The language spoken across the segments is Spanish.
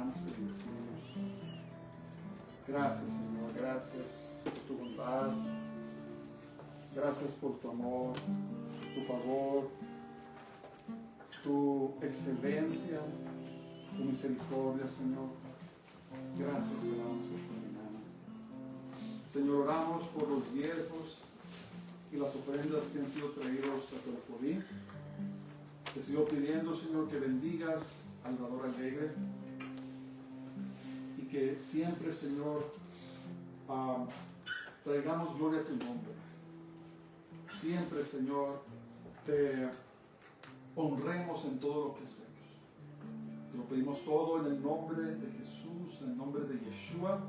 adoramos, te bendecimos. Gracias, Señor, gracias por tu bondad, gracias por tu amor, tu favor, tu excelencia, tu misericordia, Señor. Gracias te damos esta mañana. Señor, oramos por los diezmos y las ofrendas que han sido traídos a tu alfolí. Te sigo pidiendo, Señor, que bendigas al dador alegre y que siempre, Señor, traigamos gloria a tu nombre. Siempre, Señor, te honremos en todo lo que hacemos. Te lo pedimos todo en el nombre de Jesús, en el nombre de Yeshua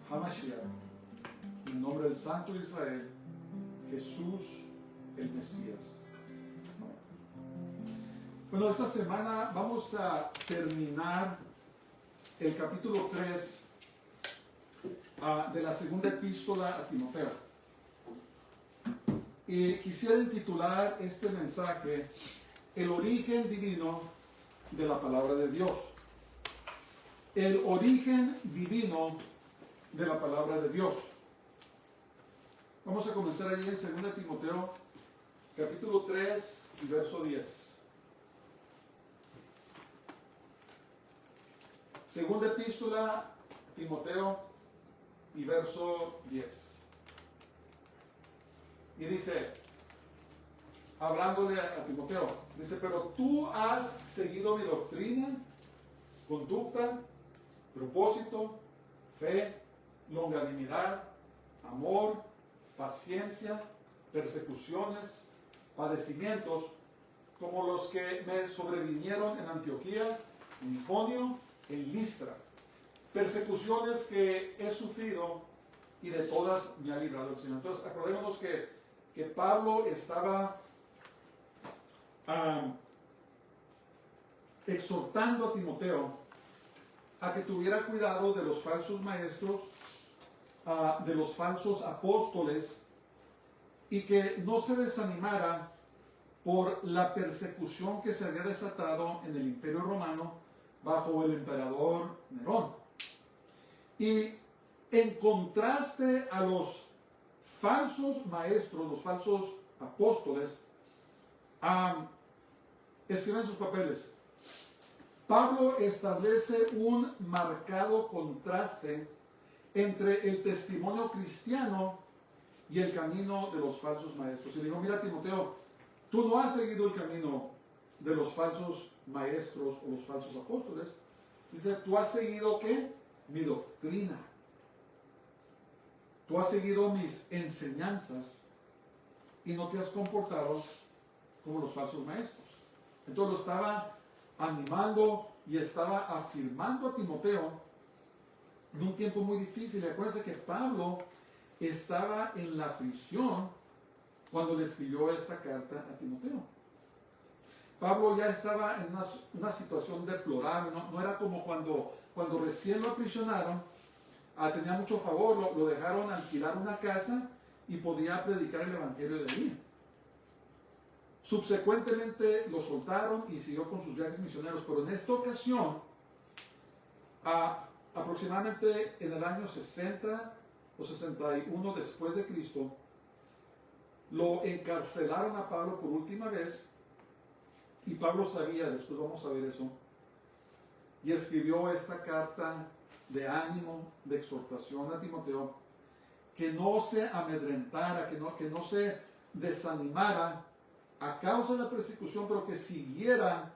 HaMashiach, en el nombre del Santo de Israel, Jesús el Mesías. Bueno, esta semana vamos a terminar el capítulo 3 de la segunda epístola a Timoteo. Y quisiera titular este mensaje: el origen divino de la palabra de Dios. El origen divino de la palabra de Dios. Vamos a comenzar allí en 2 Timoteo, capítulo 3 y verso 10. Segunda epístola a Timoteo y verso 10. Y dice, hablándole a Timoteo, dice: pero tú has seguido mi doctrina, conducta, propósito, fe, longanimidad, amor, paciencia, persecuciones, padecimientos, como los que me sobrevinieron en Antioquía, en Iconio, en Listra, persecuciones que he sufrido y de todas me ha librado el Señor. Entonces, acordémonos que Pablo estaba exhortando a Timoteo a que tuviera cuidado de los falsos maestros, de los falsos apóstoles, y que no se desanimara por la persecución que se había desatado en el Imperio Romano bajo el emperador Nerón. Y en contraste a los falsos maestros, los falsos apóstoles, escriben sus papeles. Pablo establece un marcado contraste entre el testimonio cristiano y el camino de los falsos maestros. Y le digo: mira, Timoteo, tú no has seguido el camino de los falsos maestros o los falsos apóstoles. Dice, tú has seguido, ¿qué? Mi doctrina. Tú has seguido mis enseñanzas y no te has comportado como los falsos maestros. Entonces lo estaba animando y estaba afirmando a Timoteo en un tiempo muy difícil. Y acuérdense que Pablo estaba en la prisión cuando le escribió esta carta a Timoteo. Pablo ya estaba en una situación deplorable. No era como cuando recién lo aprisionaron. Tenía mucho favor, lo dejaron alquilar una casa y podía predicar el evangelio de allí. Subsecuentemente lo soltaron y siguió con sus viajes misioneros, pero en esta ocasión, aproximadamente en el año 60 o 61 después de Cristo, lo encarcelaron a Pablo por última vez, y Pablo sabía, después vamos a ver eso, y escribió esta carta de ánimo, de exhortación a Timoteo, que no se amedrentara, que no se desanimara a causa de la persecución, pero que siguiera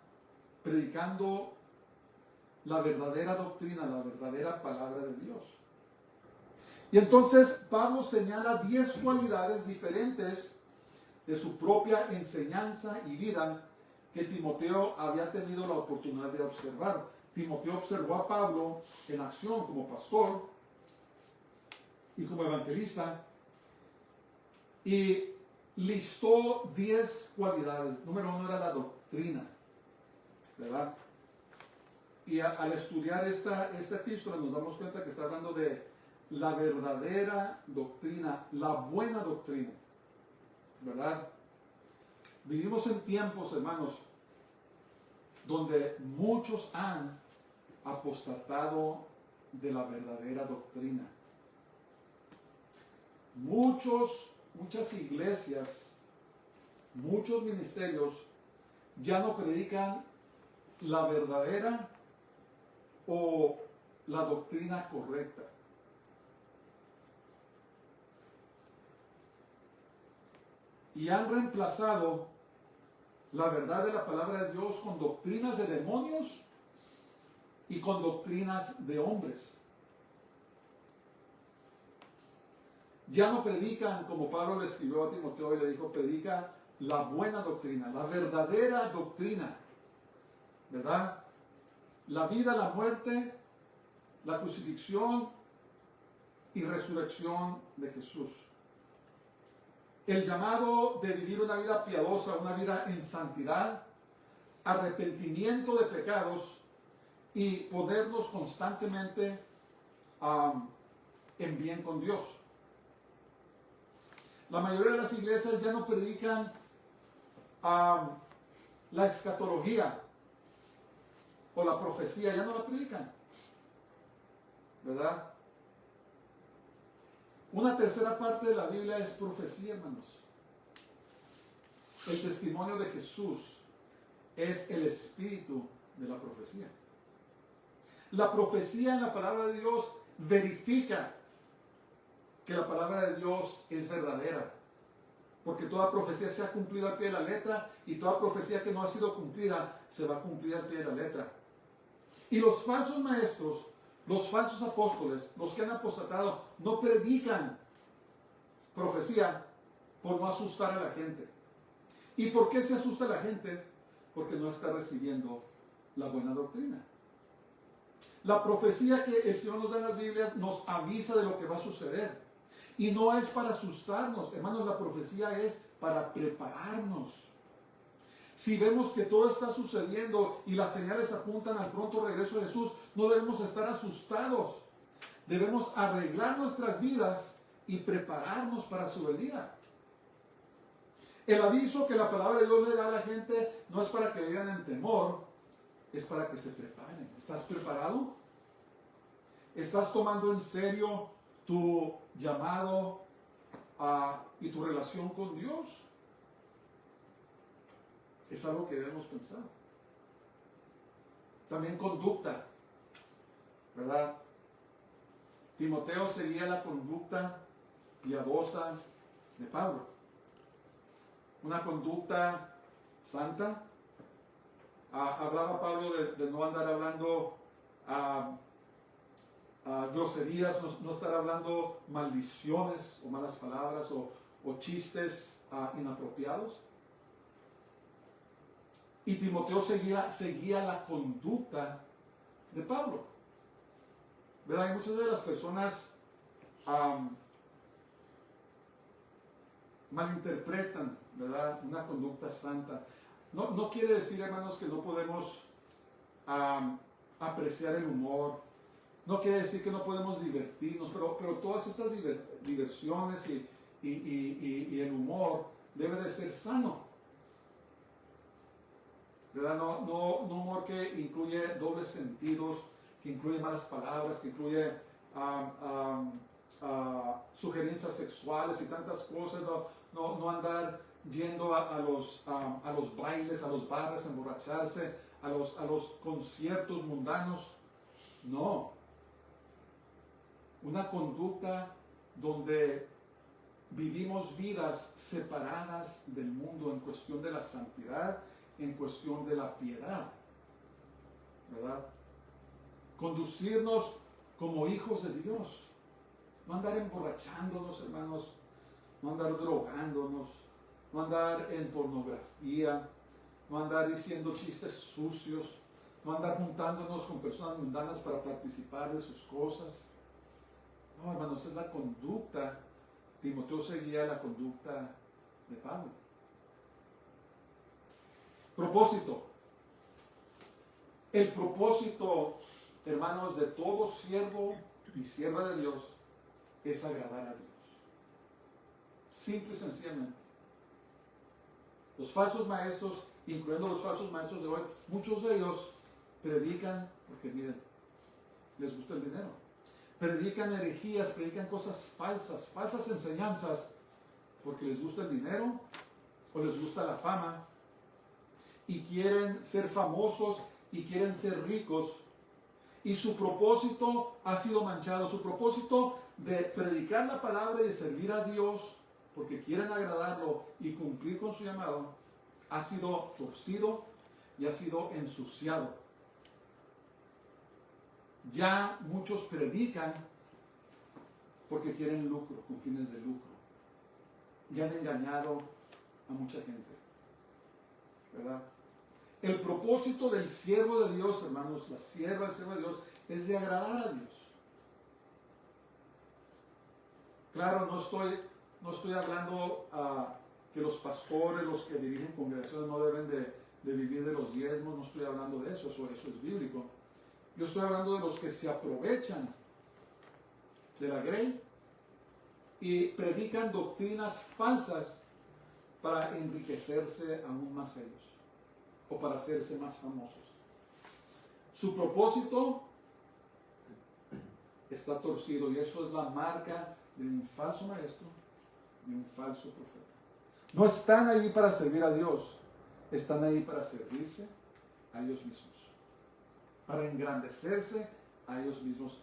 predicando la verdadera doctrina, la verdadera palabra de Dios. Y entonces Pablo señala 10 cualidades diferentes de su propia enseñanza y vida que Timoteo había tenido la oportunidad de observar. Timoteo observó a Pablo en acción como pastor y como evangelista, y listó 10 cualidades. Número 1 era la doctrina, ¿verdad? Y al estudiar esta epístola nos damos cuenta que está hablando de la verdadera doctrina, la buena doctrina, ¿verdad? Vivimos en tiempos, hermanos, donde muchos han apostatado de la verdadera doctrina. Muchas iglesias, muchos ministerios ya no predican la verdadera o la doctrina correcta. Y han reemplazado la verdad de la palabra de Dios con doctrinas de demonios y con doctrinas de hombres. Ya no predican, como Pablo le escribió a Timoteo y le dijo, predica la buena doctrina, la verdadera doctrina, ¿verdad? La vida, la muerte, la crucifixión y resurrección de Jesús. El llamado de vivir una vida piadosa, una vida en santidad, arrepentimiento de pecados y ponernos constantemente en bien con Dios. La mayoría de las iglesias ya no predican la escatología o la profecía, ya no la predican, ¿verdad? Una tercera parte de la Biblia es profecía, hermanos. El testimonio de Jesús es el espíritu de la profecía. La profecía en la palabra de Dios verifica que la palabra de Dios es verdadera, porque toda profecía se ha cumplido al pie de la letra y toda profecía que no ha sido cumplida se va a cumplir al pie de la letra. Y los falsos maestros, los falsos apóstoles, los que han apostatado, no predican profecía por no asustar a la gente. ¿Y por qué se asusta a la gente? Porque no está recibiendo la buena doctrina. La profecía que el Señor nos da en las Biblias nos avisa de lo que va a suceder. Y no es para asustarnos, hermanos, la profecía es para prepararnos. Si vemos que todo está sucediendo y las señales apuntan al pronto regreso de Jesús, no debemos estar asustados. Debemos arreglar nuestras vidas y prepararnos para su venida. El aviso que la palabra de Dios le da a la gente no es para que vivan en temor, es para que se preparen. ¿Estás preparado? ¿Estás tomando en serio tu llamado y tu relación con Dios? Es algo que debemos pensar. También conducta, ¿verdad? Timoteo seguía la conducta piadosa de Pablo. Una conducta santa. Hablaba Pablo de no andar hablando groserías, no estar hablando maldiciones o malas palabras o chistes inapropiados. Y Timoteo seguía la conducta de Pablo. ¿Verdad? Y muchas de las personas malinterpretan, ¿verdad?, una conducta santa. No quiere decir, hermanos, que no podemos apreciar el humor. No quiere decir que no podemos divertirnos, pero todas estas diversiones y el humor debe de ser sano, ¿verdad? No un humor que incluye dobles sentidos, que incluye malas palabras, que incluye sugerencias sexuales y tantas cosas. No andar yendo a los bailes, a los bares, a emborracharse, a los conciertos mundanos. No. Una conducta donde vivimos vidas separadas del mundo en cuestión de la santidad, en cuestión de la piedad, ¿verdad? Conducirnos como hijos de Dios. No andar emborrachándonos, hermanos. No andar drogándonos. No andar en pornografía. No andar diciendo chistes sucios. No andar juntándonos con personas mundanas para participar de sus cosas. No, hermanos, es la conducta. Timoteo seguía la conducta de Pablo. Propósito. El propósito, hermanos, de todo siervo y sierva de Dios es agradar a Dios. Simple y sencillamente. Los falsos maestros, incluyendo los falsos maestros de hoy, muchos de ellos predican porque, miren, les gusta el dinero. Predican herejías, predican cosas falsas, falsas enseñanzas, porque les gusta el dinero o les gusta la fama y quieren ser famosos y quieren ser ricos, y su propósito ha sido manchado. Su propósito de predicar la palabra y de servir a Dios porque quieren agradarlo y cumplir con su llamado ha sido torcido y ha sido ensuciado. Ya muchos predican porque quieren lucro, con fines de lucro. Ya han engañado a mucha gente, ¿verdad? El propósito del siervo de Dios, hermanos, la sierva del siervo de Dios, es de agradar a Dios. Claro, no estoy hablando que los pastores, los que dirigen congregaciones no deben de vivir de los diezmos, no estoy hablando de eso, eso es bíblico. Yo estoy hablando de los que se aprovechan de la grey y predican doctrinas falsas para enriquecerse aún más ellos o para hacerse más famosos. Su propósito está torcido y eso es la marca de un falso maestro y un falso profeta. No están ahí para servir a Dios, están ahí para servirse a ellos mismos, para engrandecerse a ellos mismos.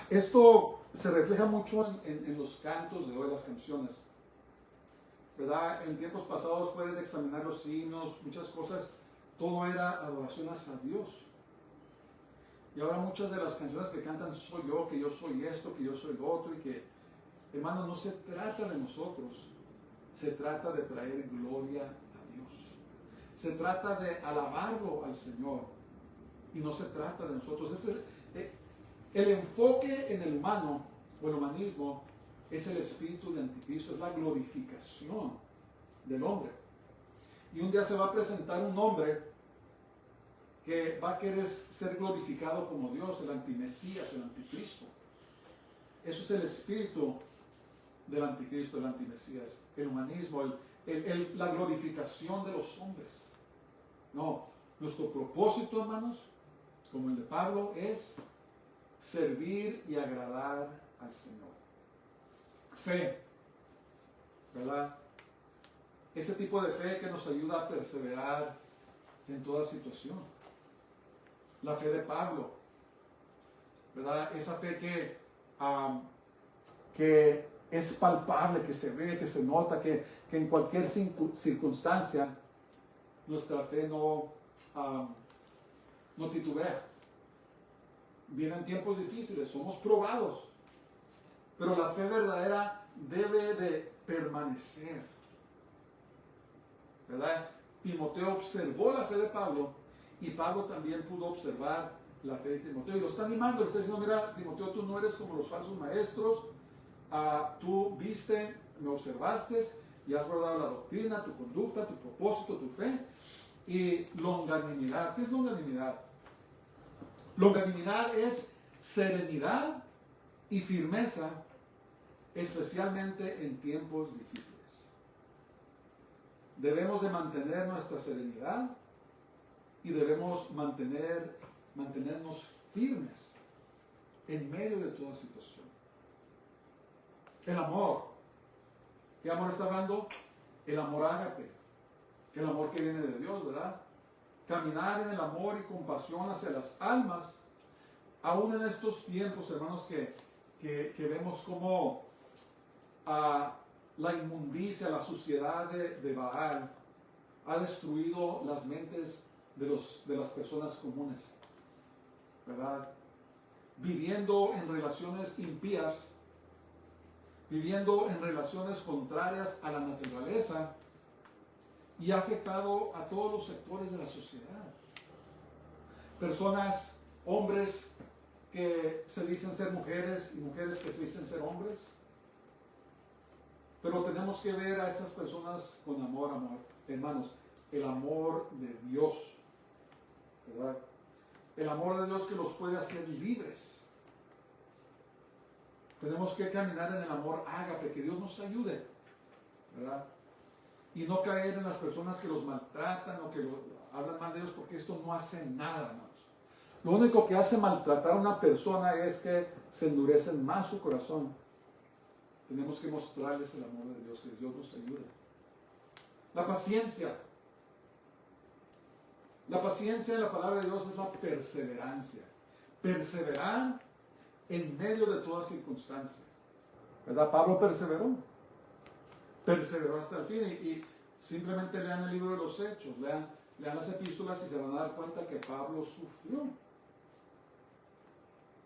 Esto se refleja mucho en los cantos de hoy, las canciones, ¿verdad? En tiempos pasados pueden examinar los himnos, muchas cosas, todo era adoración hacia Dios. Y ahora muchas de las canciones que cantan soy yo, que yo soy esto, que yo soy lo otro, y que, hermanos, no se trata de nosotros, se trata de traer gloria a Dios. Se trata de alabarlo al Señor y no se trata de nosotros. El enfoque en el humano o el humanismo es el espíritu de anticristo, es la glorificación del hombre. Y un día se va a presentar un hombre que va a querer ser glorificado como Dios, el antimesías, el anticristo. Eso es el espíritu del anticristo, el antimesías, el humanismo, la glorificación de los hombres. No, nuestro propósito, hermanos, como el de Pablo, es servir y agradar al Señor. Fe, ¿verdad? Ese tipo de fe que nos ayuda a perseverar en toda situación. La fe de Pablo, ¿verdad? Esa fe que es palpable, que se ve, que se nota, que en cualquier circunstancia nuestra fe no titubea. Vienen tiempos difíciles, somos probados, pero la fe verdadera debe de permanecer, ¿verdad? Timoteo observó la fe de Pablo y Pablo también pudo observar la fe de Timoteo y lo está animando, le está diciendo, mira Timoteo, tú no eres como los falsos maestros, tú viste, me observaste y has guardado la doctrina, tu conducta, tu propósito, tu fe y longanimidad. ¿Qué es longanimidad? Longanimidad es serenidad y firmeza, especialmente en tiempos difíciles. Debemos de mantener nuestra serenidad y debemos mantenernos firmes en medio de toda situación. El amor. ¿Qué amor está hablando? El amor ágape. El amor que viene de Dios, ¿verdad? Caminar en el amor y compasión hacia las almas, aún en estos tiempos, hermanos, que vemos como la inmundicia, la suciedad de Baal ha destruido las mentes de las personas comunes, ¿verdad? Viviendo en relaciones impías, viviendo en relaciones contrarias a la naturaleza, y ha afectado a todos los sectores de la sociedad. Personas, hombres que se dicen ser mujeres y mujeres que se dicen ser hombres. Pero tenemos que ver a estas personas con amor, hermanos, el amor de Dios, ¿verdad? El amor de Dios que los puede hacer libres. Tenemos que caminar en el amor ágape, que Dios nos ayude, ¿verdad? Y no caer en las personas que los maltratan o que hablan mal de ellos, porque esto no hace nada, hermanos. Lo único que hace maltratar a una persona es que se endurece más su corazón. Tenemos que mostrarles el amor de Dios, que Dios nos ayude. La paciencia. La paciencia en la palabra de Dios es la perseverancia. Perseverar en medio de toda circunstancia. ¿Verdad? Pablo perseveró. Perseveró hasta el fin. Y simplemente lean el libro de los Hechos. Lean las epístolas y se van a dar cuenta que Pablo sufrió.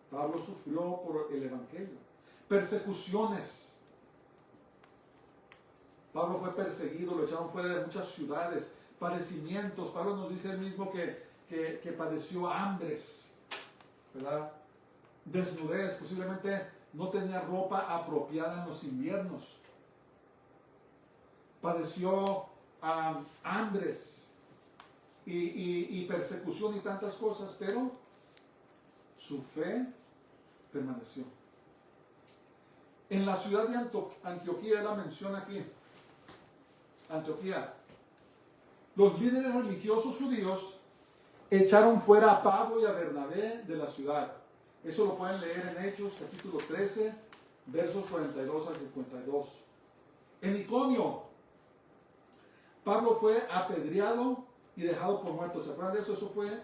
Pablo sufrió por el Evangelio. Persecuciones. Pablo fue perseguido, lo echaron fuera de muchas ciudades. Padecimientos. Pablo nos dice él mismo que padeció hambres, ¿verdad? Desnudez. Posiblemente no tenía ropa apropiada en los inviernos. Padeció hambres y persecución y tantas cosas, pero su fe permaneció. En la ciudad de Antioquía, la menciona aquí, Antioquía, los líderes religiosos judíos echaron fuera a Pablo y a Bernabé de la ciudad. Eso lo pueden leer en Hechos, capítulo 13, versos 42 al 52. En Iconio, Pablo fue apedreado y dejado por muerto. ¿Se acuerdan de eso? Eso fue,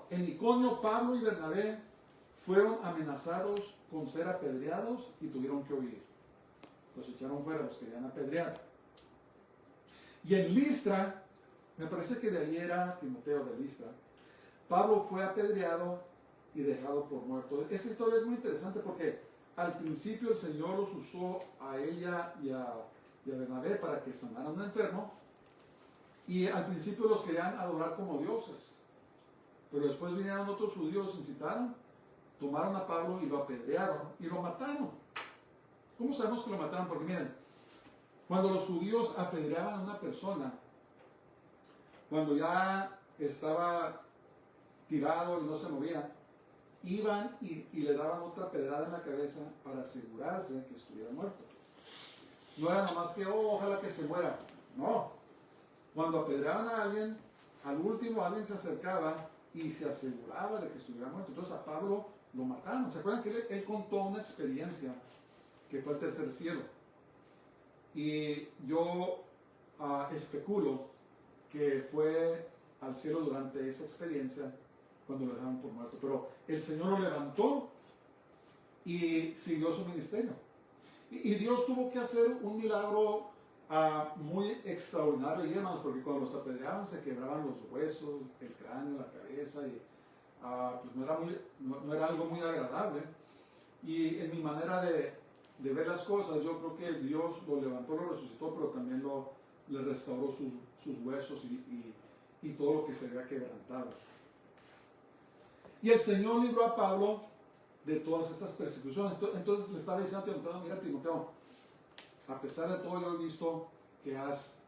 en Iconio, Pablo y Bernabé fueron amenazados con ser apedreados y tuvieron que huir. Los echaron fuera, los querían apedrear. Y en Listra, me parece que de ahí era Timoteo de Listra, Pablo fue apedreado y dejado por muerto. Esta historia es muy interesante porque al principio el Señor los usó a él y a Bernabé para que sanaran a un enfermo. Y al principio los querían adorar como dioses. Pero después vinieron otros judíos, incitaron, tomaron a Pablo y lo apedrearon y lo mataron. ¿Cómo sabemos que lo mataron? Porque miren, cuando los judíos apedreaban a una persona, cuando ya estaba tirado y no se movía, iban y le daban otra pedrada en la cabeza para asegurarse que estuviera muerto. No era nomás que, ojalá que se muera. No. Cuando apedreaban a alguien, al último alguien se acercaba y se aseguraba de que estuviera muerto. Entonces a Pablo lo mataron. ¿Se acuerdan que él contó una experiencia que fue el tercer cielo? Y yo especulo que fue al cielo durante esa experiencia cuando lo dejaron por muerto. Pero el Señor lo levantó y siguió su ministerio. Y Dios tuvo que hacer un milagro muy extraordinario, y hermanos, porque cuando los apedreaban se quebraban los huesos, el cráneo, la cabeza, y pues no era algo muy agradable. Y en mi manera de ver las cosas, yo creo que Dios lo levantó, lo resucitó, pero también le restauró sus huesos y todo lo que se había quebrantado. Y el Señor libró a Pablo de todas estas persecuciones. Entonces le estaba diciendo a Timoteo, mira Timoteo, a pesar de todo yo he visto que has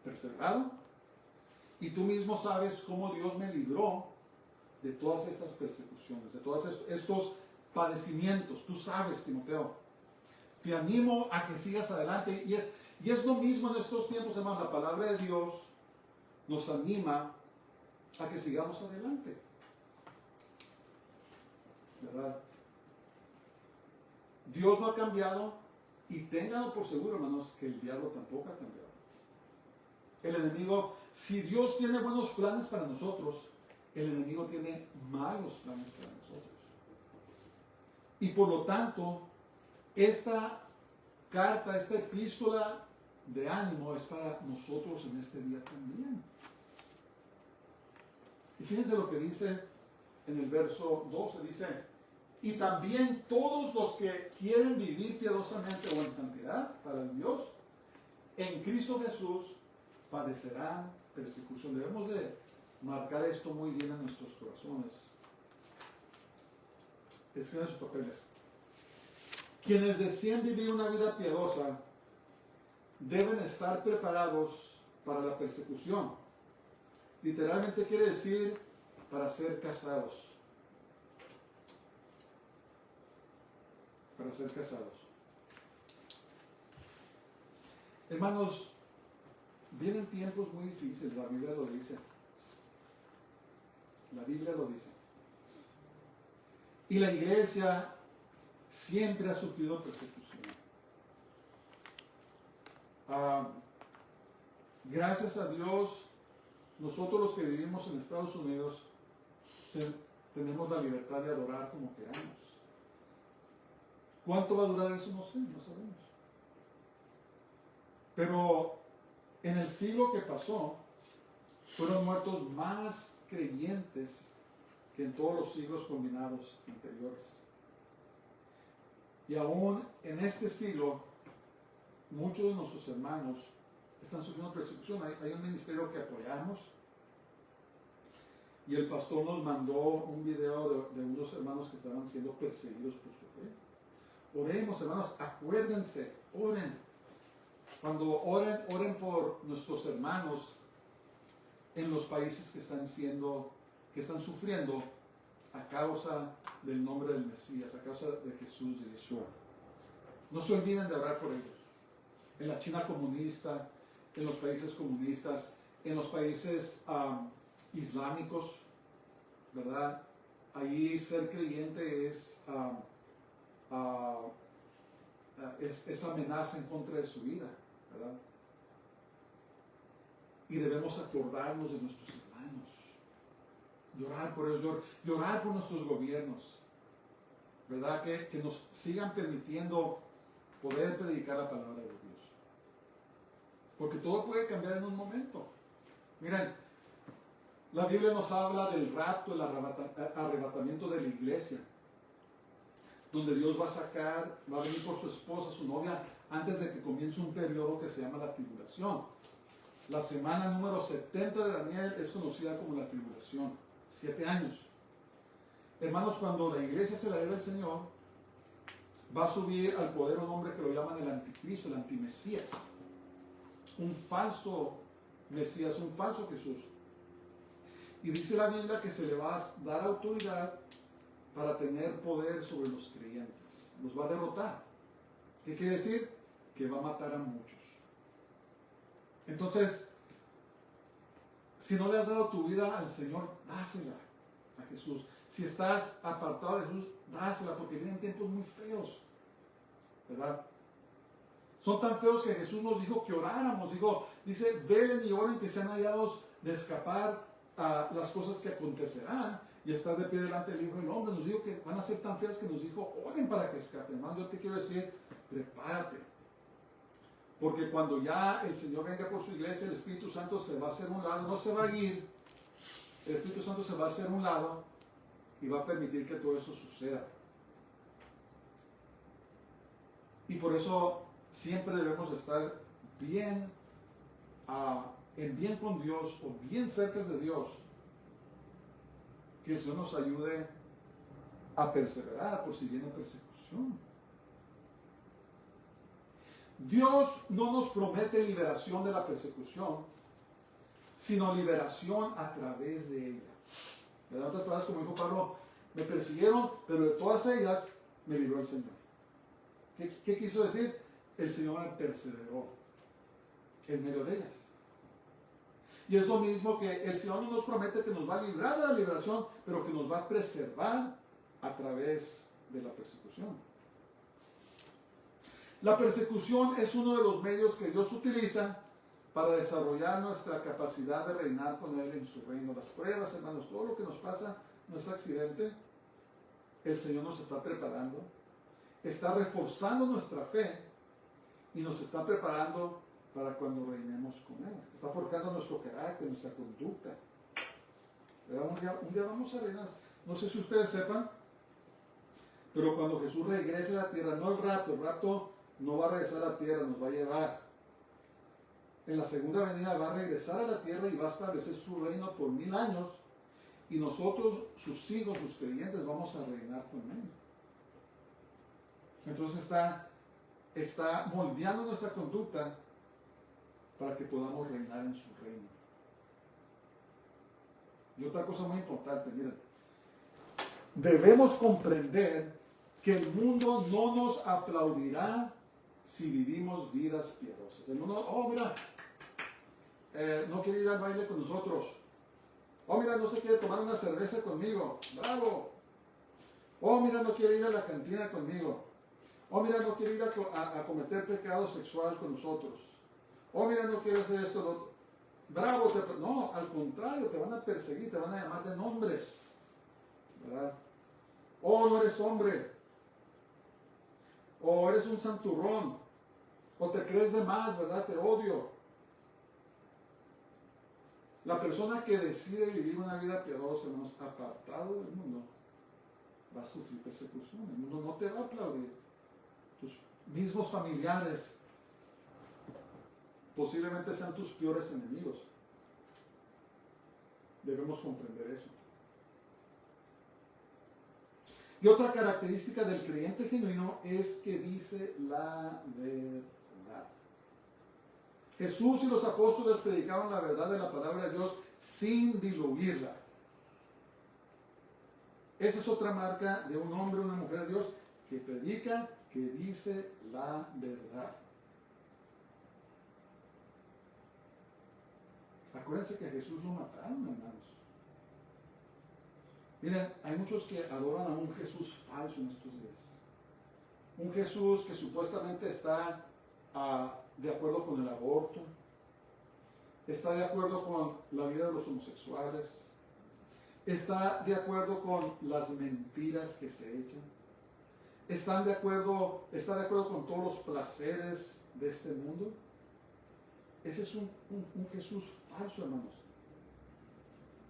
perseverado y tú mismo sabes cómo Dios me libró de todas estas persecuciones, de todos estos padecimientos. Tú sabes, Timoteo. Te animo a que sigas adelante. Y es lo mismo en estos tiempos, hermanos. La palabra de Dios nos anima a que sigamos adelante. ¿Verdad? Dios no ha cambiado, y ténganlo por seguro, hermanos, que el diablo tampoco ha cambiado. El enemigo, si Dios tiene buenos planes para nosotros, el enemigo tiene malos planes para nosotros. Y por lo tanto, esta carta, esta epístola de ánimo es para nosotros en este día también. Y fíjense lo que dice en el verso 12, dice: y también todos los que quieren vivir piadosamente o en santidad para el Dios, en Cristo Jesús padecerán persecución. Debemos de marcar esto muy bien en nuestros corazones. Escriban sus papeles. Quienes desean vivir una vida piadosa deben estar preparados para la persecución. Literalmente quiere decir para ser casados. Para ser casados. Hermanos, vienen tiempos muy difíciles, la Biblia lo dice. La Biblia lo dice. Y la iglesia siempre ha sufrido persecución. Gracias a Dios, nosotros los que vivimos en Estados Unidos tenemos la libertad de adorar como queramos. ¿Cuánto va a durar eso? No sé, no sabemos. Pero en el siglo que pasó, fueron muertos más creyentes que en todos los siglos combinados anteriores. Y aún en este siglo, muchos de nuestros hermanos están sufriendo persecución. Hay un ministerio que apoyamos y el pastor nos mandó un video de unos hermanos que estaban siendo perseguidos por su fe. Oremos, hermanos, acuérdense, oren. Cuando oren por nuestros hermanos en los países que están sufriendo a causa del nombre del Mesías, a causa de Jesús de Yeshua. No se olviden de orar por ellos. En la China comunista, en los países comunistas, en los países islámicos, ¿verdad? Ahí ser creyente es amenaza en contra de su vida, ¿verdad? Y debemos acordarnos de nuestros hermanos, llorar por ellos, llorar por nuestros gobiernos, ¿verdad? Que nos sigan permitiendo poder predicar la palabra de Dios. Porque todo puede cambiar en un momento. Miren, la Biblia nos habla del rapto, el arrebatamiento de la iglesia, donde Dios va a venir por su esposa, su novia, antes de que comience un periodo que se llama la tribulación. La semana número 70 de Daniel es conocida como la tribulación, 7 años. Hermanos, cuando la iglesia se la lleve el Señor, va a subir al poder un hombre que lo llaman el anticristo, el antimesías. Un falso Mesías, un falso Jesús. Y dice la Biblia que se le va a dar autoridad para tener poder sobre los creyentes. Los va a derrotar. ¿Qué quiere decir? Que va a matar a muchos. Entonces, si no le has dado tu vida al Señor, dásela a Jesús. Si estás apartado de Jesús, dásela, porque vienen tiempos muy feos, ¿verdad? Son tan feos que Jesús nos dijo que oráramos. Dice, velen y oren que sean hallados de escapar a las cosas que acontecerán y estar de pie delante del Hijo del Hombre. Nos dijo que van a ser tan feas que nos dijo, oren para que escapen. Hermano, yo te quiero decir, prepárate. Porque cuando ya el Señor venga por su iglesia, el Espíritu Santo se va a hacer un lado, no se va a ir. El Espíritu Santo se va a hacer un lado y va a permitir que todo eso suceda. Y por eso siempre debemos estar bien, en bien con Dios o bien cerca de Dios. Que el Señor nos ayude a perseverar por si viene persecución. Dios no nos promete liberación de la persecución, sino liberación a través de ella. En otras palabras, como dijo Pablo, me persiguieron, pero de todas ellas me libró el Señor. ¿Qué quiso decir? El Señor me perseveró en medio de ellas. Y es lo mismo que el Señor no nos promete que nos va a librar de la liberación, pero que nos va a preservar a través de la persecución. La persecución es uno de los medios que Dios utiliza para desarrollar nuestra capacidad de reinar con Él en su reino. Las pruebas, hermanos, todo lo que nos pasa no es accidente. El Señor nos está preparando, está reforzando nuestra fe y nos está preparando para cuando reinemos con Él. Está forjando nuestro carácter, nuestra conducta. Un día vamos a reinar. No sé si ustedes sepan, pero cuando Jesús regrese a la tierra, no el rapto no va a regresar a la tierra, nos va a llevar. En la segunda venida va a regresar a la tierra y va a establecer su reino por 1000 años. Y nosotros, sus hijos, sus creyentes, vamos a reinar con Él. Entonces está moldeando nuestra conducta para que podamos reinar en su reino. Y otra cosa muy importante, miren, debemos comprender que el mundo no nos aplaudirá si vivimos vidas piadosas. El mundo, mira, no quiere ir al baile con nosotros. Oh, mira, no se quiere tomar una cerveza conmigo. Bravo. Oh, mira, no quiere ir a la cantina conmigo. Oh, mira, no quiere ir a cometer pecado sexual con nosotros. Oh, mira, no quiere hacer esto. Bravo. No, al contrario, te van a perseguir, te van a llamar de nombres. ¿Verdad? Oh, no eres hombre. O eres un santurrón. O te crees de más, ¿verdad? Te odio. La persona que decide vivir una vida piadosa, hermanos, apartado del mundo, va a sufrir persecución. El mundo no te va a aplaudir. Tus mismos familiares posiblemente sean tus peores enemigos. Debemos comprender eso. Y otra característica del creyente genuino es que dice la verdad. Jesús y los apóstoles predicaron la verdad de la palabra de Dios sin diluirla. Esa es otra marca de un hombre o una mujer de Dios que predica, que dice la verdad. Acuérdense que a Jesús lo mataron, hermanos. Miren, hay muchos que adoran a un Jesús falso en estos días. Un Jesús que supuestamente está de acuerdo con el aborto, está de acuerdo con la vida de los homosexuales, está de acuerdo con las mentiras que se echan, está de acuerdo con todos los placeres de este mundo. Ese es un Jesús falso, hermanos.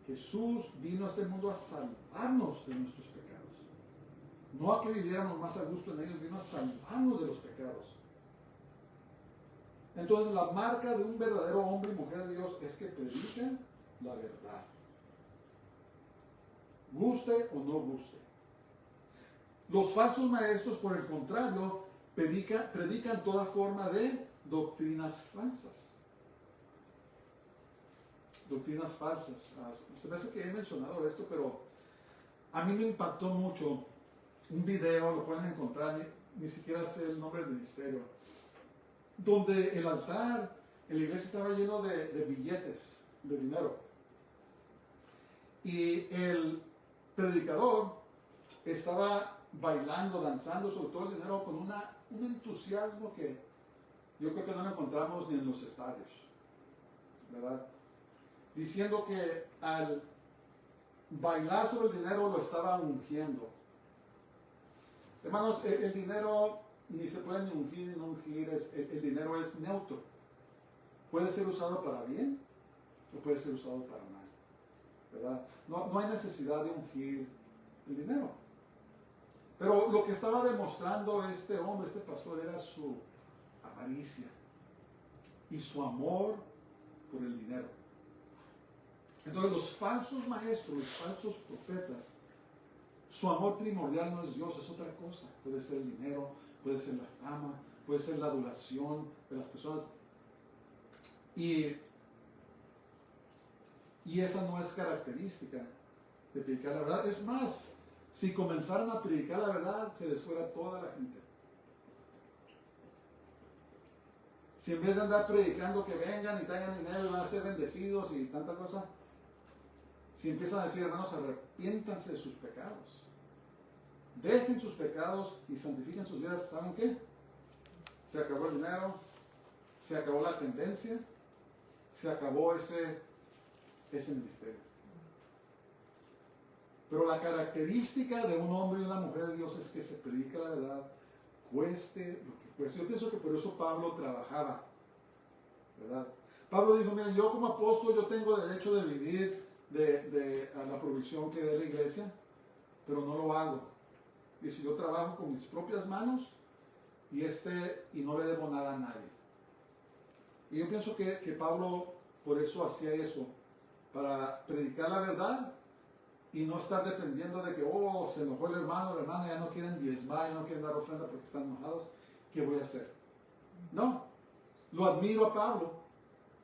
Jesús vino a este mundo a salvarnos de nuestros pecados. No a que viviéramos más a gusto en ellos, vino a salvarnos de los pecados. Entonces la marca de un verdadero hombre y mujer de Dios es que predican la verdad. Guste o no guste. Los falsos maestros, por el contrario, predican toda forma de doctrinas falsas. Doctrinas falsas. Se me hace que he mencionado esto, pero a mí me impactó mucho un video, lo pueden encontrar, ni siquiera sé el nombre del ministerio, donde el altar en la iglesia estaba lleno de billetes, de dinero. Y el predicador estaba bailando, danzando sobre todo el dinero con un entusiasmo que yo creo que no lo encontramos ni en los estadios, ¿verdad? Diciendo que al bailar sobre el dinero lo estaba ungiendo. Hermanos, el dinero ni se puede ni ungir ni no ungir, el dinero es neutro. Puede ser usado para bien o puede ser usado para mal, ¿verdad? No hay necesidad de ungir el dinero. Pero lo que estaba demostrando este hombre, este pastor, era su avaricia y su amor por el dinero. Entonces los falsos maestros, los falsos profetas, su amor primordial no es Dios, es otra cosa. Puede ser el dinero, puede ser la fama, puede ser la adulación de las personas. Y esa no es característica de predicar la verdad. Es más, si comenzaran a predicar la verdad, se les fuera toda la gente. Si en vez de andar predicando que vengan y traigan dinero y van a ser bendecidos y tanta cosa, si empiezan a decir, hermanos, arrepiéntanse de sus pecados, dejen sus pecados y santifiquen sus vidas, ¿saben qué? Se acabó el dinero, se acabó la tendencia, se acabó ese ministerio. Pero la característica de un hombre y una mujer de Dios es que se predica la verdad, cueste lo que cueste. Yo pienso que por eso Pablo trabajaba, ¿verdad? Pablo dijo, miren, yo como apóstol yo tengo derecho de vivir a la provisión que dé la iglesia, pero no lo hago. Y si yo trabajo con mis propias manos y no le debo nada a nadie. Y yo pienso que Pablo por eso hacía eso, para predicar la verdad y no estar dependiendo de que, se enojó el hermano, la hermana, ya no quieren diezmar, ya no quieren dar ofrenda porque están enojados, ¿qué voy a hacer? No, lo admiro a Pablo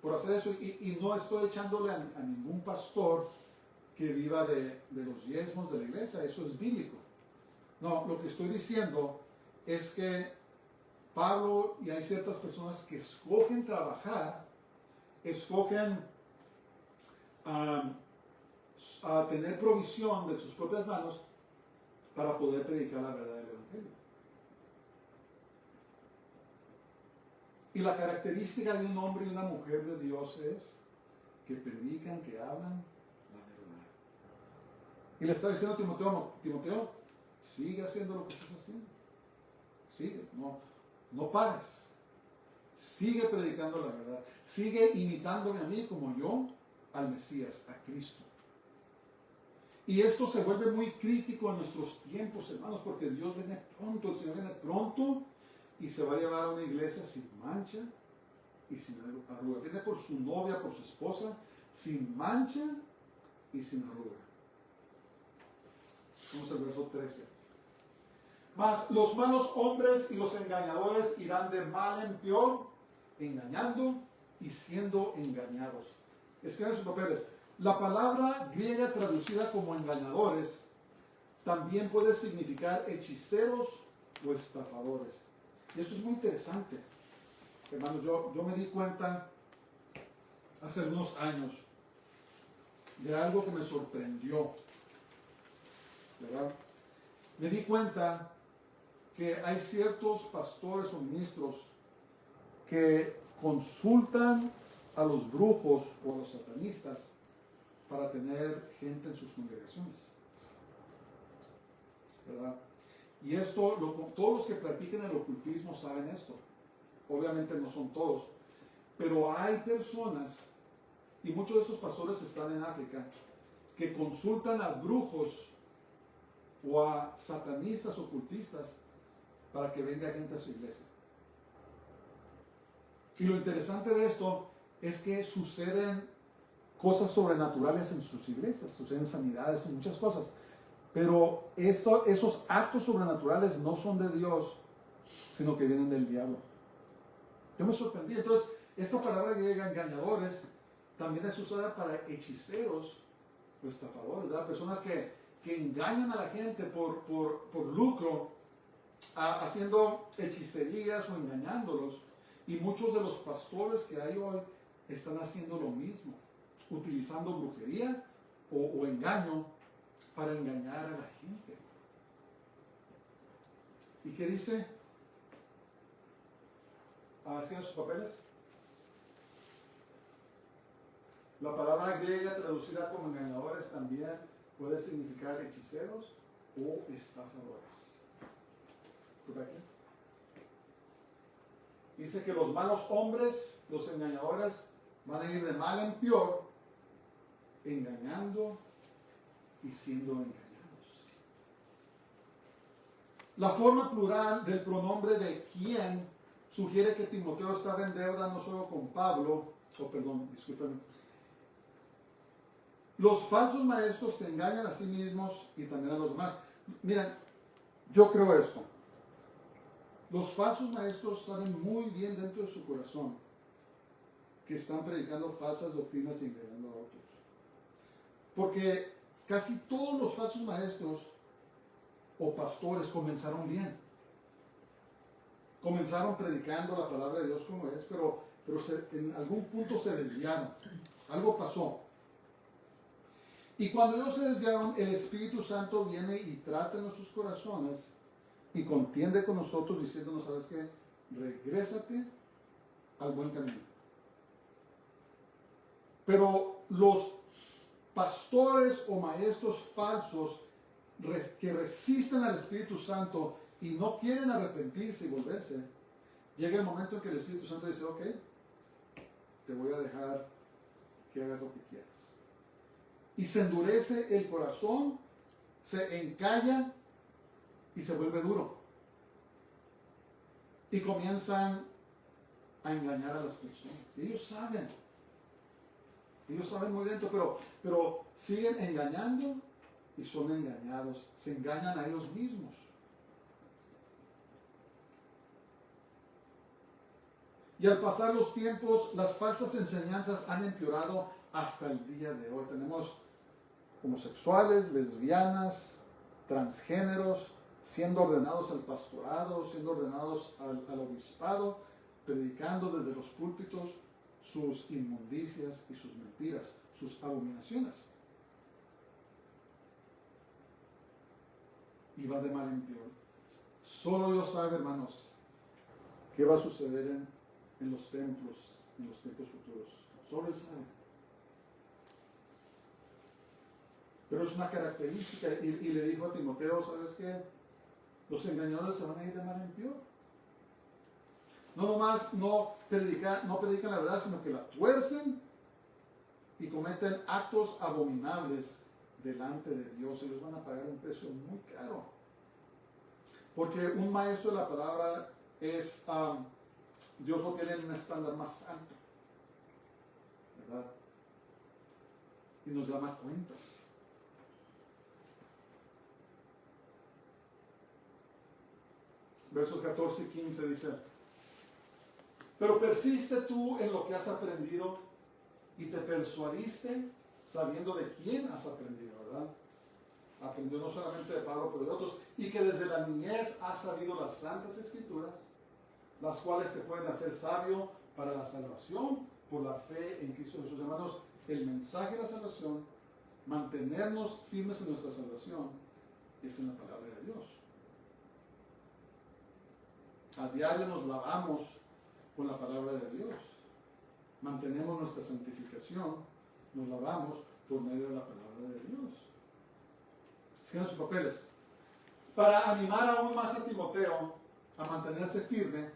por hacer eso y no estoy echándole a ningún pastor que viva de los diezmos de la iglesia, eso es bíblico. No, lo que estoy diciendo es que Pablo y hay ciertas personas que escogen trabajar, escogen a tener provisión de sus propias manos para poder predicar la verdad del Evangelio. Y la característica de un hombre y una mujer de Dios es que predican, que hablan la verdad. Y le está diciendo a Timoteo, no, Timoteo, sigue haciendo lo que estás haciendo. Sigue, no pares. Sigue predicando la verdad. Sigue imitándome a mí como yo al Mesías, a Cristo. Y esto se vuelve muy crítico en nuestros tiempos, hermanos, porque Dios viene pronto, el Señor viene pronto y se va a llevar a una iglesia sin mancha y sin arruga. Viene por su novia, por su esposa, sin mancha y sin arruga. Vamos al verso 13. Mas los malos hombres y los engañadores irán de mal en peor, engañando y siendo engañados. Escriban sus papeles. La palabra griega traducida como engañadores también puede significar hechiceros o estafadores. Y esto es muy interesante. Hermanos, yo me di cuenta hace algunos años de algo que me sorprendió, ¿verdad? Me di cuenta que hay ciertos pastores o ministros que consultan a los brujos o a los satanistas para tener gente en sus congregaciones, ¿verdad? Y esto, todos los que practican el ocultismo saben esto. Obviamente no son todos, pero hay personas, y muchos de estos pastores están en África, que consultan a brujos o a satanistas ocultistas para que venga gente a su iglesia. Y lo interesante de esto es que suceden cosas sobrenaturales en sus iglesias, suceden sanidades y muchas cosas. Pero esos actos sobrenaturales no son de Dios, sino que vienen del diablo. Yo me sorprendí. Entonces, esta palabra griega, engañadores, también es usada para hechiceros o estafadores, ¿verdad? Personas que engañan a la gente por lucro, haciendo hechicerías o engañándolos. Y muchos de los pastores que hay hoy están haciendo lo mismo, utilizando brujería o engaño para engañar a la gente. ¿Y qué dice? ¿Hacían sus papeles? La palabra griega traducida como engañadores también puede significar hechiceros o estafadores. ¿Por aquí? Dice que los malos hombres, los engañadores, van a ir de mal en peor, engañando y siendo engañados. La forma plural del pronombre de quién sugiere que Timoteo estaba en deuda no solo con Pablo, discúlpenme. Los falsos maestros se engañan a sí mismos y también a los demás. Miren, yo creo esto. Los falsos maestros saben muy bien dentro de su corazón que están predicando falsas doctrinas y engañando a otros. Porque casi todos los falsos maestros o pastores comenzaron bien. Comenzaron predicando la palabra de Dios como es, pero en algún punto se desviaron. Algo pasó. Y cuando ellos se desviaron, el Espíritu Santo viene y trata en nuestros corazones y contiende con nosotros diciéndonos, ¿sabes qué? Regrésate al buen camino. Pero los pastores o maestros falsos que resisten al Espíritu Santo y no quieren arrepentirse y volverse, llega el momento en que el Espíritu Santo dice, ok, te voy a dejar que hagas lo que quieras. Y se endurece el corazón, se encalla y se vuelve duro. Y comienzan a engañar a las personas. Y ellos saben muy dentro, pero siguen engañando y son engañados. Se engañan a ellos mismos. Y al pasar los tiempos, las falsas enseñanzas han empeorado hasta el día de hoy. Tenemos homosexuales, lesbianas, transgéneros, siendo ordenados al pastorado, siendo ordenados al obispado, predicando desde los púlpitos sus inmundicias y sus mentiras, sus abominaciones. y va de mal en peor. Solo Dios sabe, hermanos, qué va a suceder en los templos, en los tiempos futuros. Solo Él sabe. Pero es una característica, y le dijo a Timoteo, ¿sabes qué? Los engañadores se van a ir de mal en peor. No nomás no predican la verdad, sino que la tuercen y cometen actos abominables delante de Dios. Ellos van a pagar un precio muy caro. Porque un maestro de la palabra es, Dios lo tiene en un estándar más alto, ¿verdad? Y nos llama cuentas. Versos 14 y 15 dice: pero persiste tú en lo que has aprendido y te persuadiste sabiendo de quién has aprendido, ¿verdad? Aprendió no solamente de Pablo, pero de otros, y que desde la niñez has sabido las santas escrituras, las cuales te pueden hacer sabio para la salvación por la fe en Cristo Jesús. Hermanos, el mensaje de la salvación, mantenernos firmes en nuestra salvación, es en la palabra de Dios. A diario nos lavamos con la palabra de Dios. Mantenemos nuestra santificación, nos lavamos por medio de la palabra de Dios. Sigan sus papeles. Para animar aún más a Timoteo a mantenerse firme,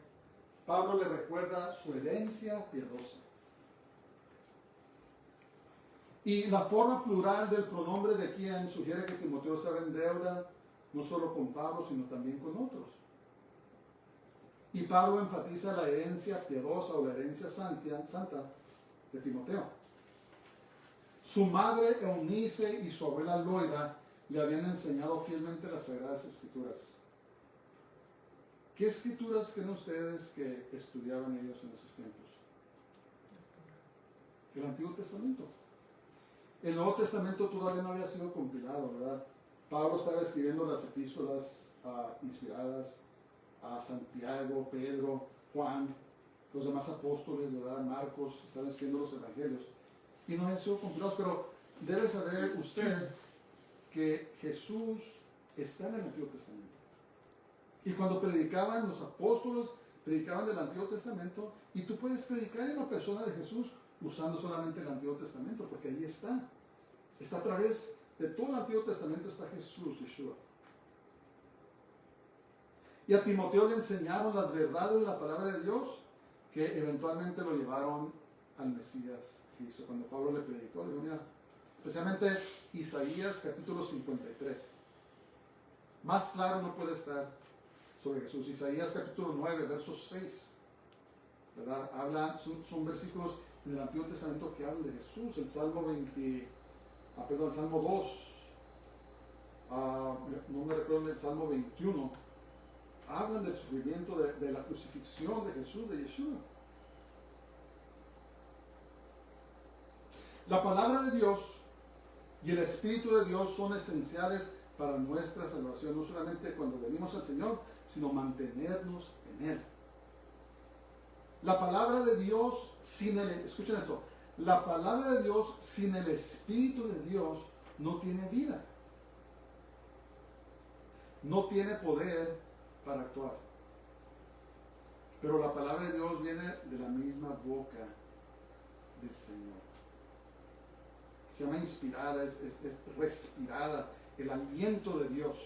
Pablo le recuerda su herencia piadosa. Y la forma plural del pronombre de quien sugiere que Timoteo estaba en deuda, no solo con Pablo, sino también con otros. Y Pablo enfatiza la herencia piadosa o la herencia santa de Timoteo. Su madre Eunice y su abuela Loida le habían enseñado fielmente las Sagradas Escrituras. ¿Qué escrituras creen ustedes que estudiaban ellos en esos tiempos? El Antiguo Testamento. El Nuevo Testamento todavía no había sido compilado, ¿verdad? Pablo estaba escribiendo las epístolas inspiradas a Santiago, Pedro, Juan, los demás apóstoles, ¿verdad? Marcos, están escribiendo los evangelios. Y no han sido compilados, pero debe saber usted que Jesús está en el Antiguo Testamento. Y cuando predicaban los apóstoles, predicaban del Antiguo Testamento, y tú puedes predicar en la persona de Jesús usando solamente el Antiguo Testamento, porque ahí está. Está a través de todo el Antiguo Testamento, está Jesús, Yeshua. Y a Timoteo le enseñaron las verdades de la palabra de Dios que eventualmente lo llevaron al Mesías Cristo. Cuando Pablo le predicó, le dijo, mira, especialmente Isaías capítulo 53. Más claro no puede estar sobre Jesús. Isaías capítulo 9, verso 6. ¿Verdad? Son versículos del Antiguo Testamento que hablan de Jesús. El Salmo 2. No me recuerdo el Salmo 21. Hablan del sufrimiento de la crucifixión de Jesús, de Yeshua. La palabra de Dios y el Espíritu de Dios son esenciales para nuestra salvación, no solamente cuando venimos al Señor, sino mantenernos en Él. La palabra de Dios escuchen esto, la palabra de Dios sin el Espíritu de Dios no tiene vida. No tiene poder para actuar. Pero la palabra de Dios viene de la misma boca del Señor. Se llama inspirada, es respirada, el aliento de Dios.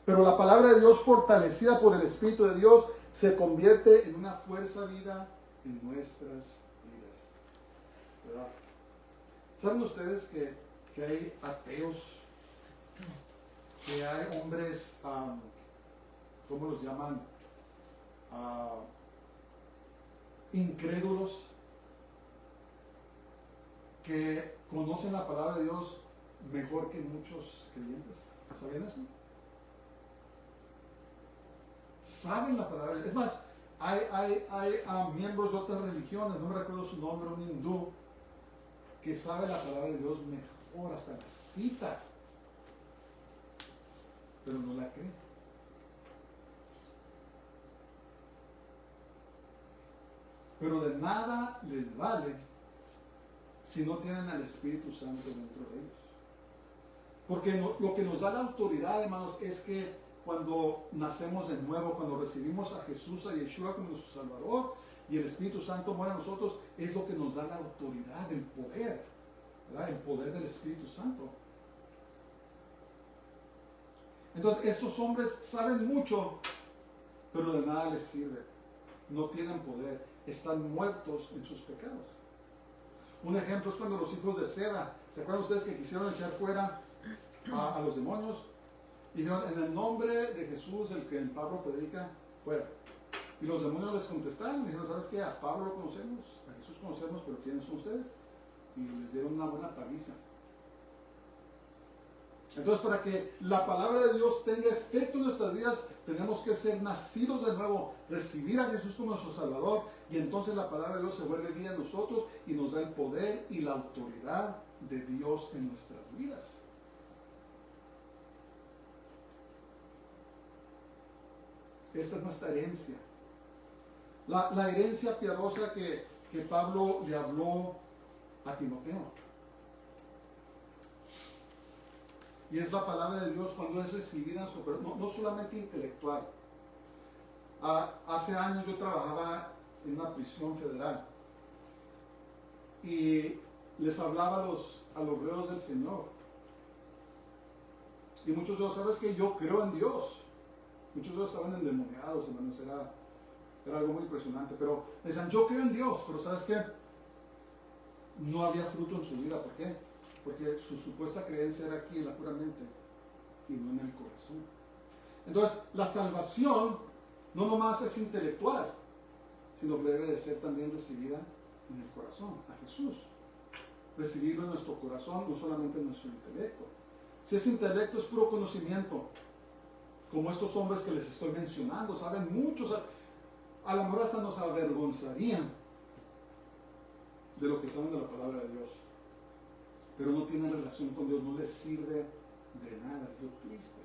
Pero la palabra de Dios fortalecida por el Espíritu de Dios se convierte en una fuerza viva en nuestras vidas. ¿Verdad? ¿Saben ustedes que hay ateos? Que hay hombres, ¿cómo los llaman? Incrédulos, que conocen la palabra de Dios mejor que muchos creyentes. ¿Sabían eso? Saben la palabra de Dios. Es más, hay miembros de otras religiones, no me recuerdo su nombre, un hindú, que sabe la palabra de Dios mejor, hasta la cita, pero no la cree. Pero de nada les vale si no tienen al Espíritu Santo dentro de ellos. Porque lo que nos da la autoridad, hermanos, es que cuando nacemos de nuevo, cuando recibimos a Jesús, a Yeshua como nuestro Salvador, y el Espíritu Santo muere en nosotros, es lo que nos da la autoridad, el poder, ¿verdad? El poder del Espíritu Santo. Entonces, estos hombres saben mucho, pero de nada les sirve. No tienen poder, están muertos en sus pecados. Un ejemplo es cuando los hijos de Seba, ¿se acuerdan ustedes que quisieron echar fuera a los demonios? Y dijeron, en el nombre de Jesús, el que el Pablo predica, fuera. Y los demonios les contestaron, y dijeron, ¿sabes qué? A Pablo lo conocemos, a Jesús conocemos, pero ¿quiénes son ustedes? Y les dieron una buena paliza. Entonces, para que la palabra de Dios tenga efecto en nuestras vidas, tenemos que ser nacidos de nuevo, recibir a Jesús como nuestro Salvador, y entonces la palabra de Dios se vuelve vida en nosotros y nos da el poder y la autoridad de Dios en nuestras vidas. Esta es nuestra herencia. La herencia piadosa que Pablo le habló a Timoteo. Y es la palabra de Dios cuando es recibida en su corazón, no solamente intelectual. Hace años yo trabajaba en una prisión federal y les hablaba a los reos del Señor. Y muchos de ellos, ¿sabes qué? Yo creo en Dios. Muchos de ellos estaban endemoniados, hermanos, era algo muy impresionante. Pero decían, yo creo en Dios, pero ¿sabes qué? No había fruto en su vida. ¿Por qué? Porque su supuesta creencia era aquí en la pura mente y no en el corazón. Entonces, la salvación no nomás es intelectual, sino que debe de ser también recibida en el corazón, a Jesús. Recibirlo en nuestro corazón, no solamente en nuestro intelecto. Si ese intelecto es puro conocimiento, como estos hombres que les estoy mencionando, saben muchos, a lo mejor hasta nos avergonzarían de lo que saben de la palabra de Dios, pero no tienen relación con Dios, no les sirve de nada, es lo triste.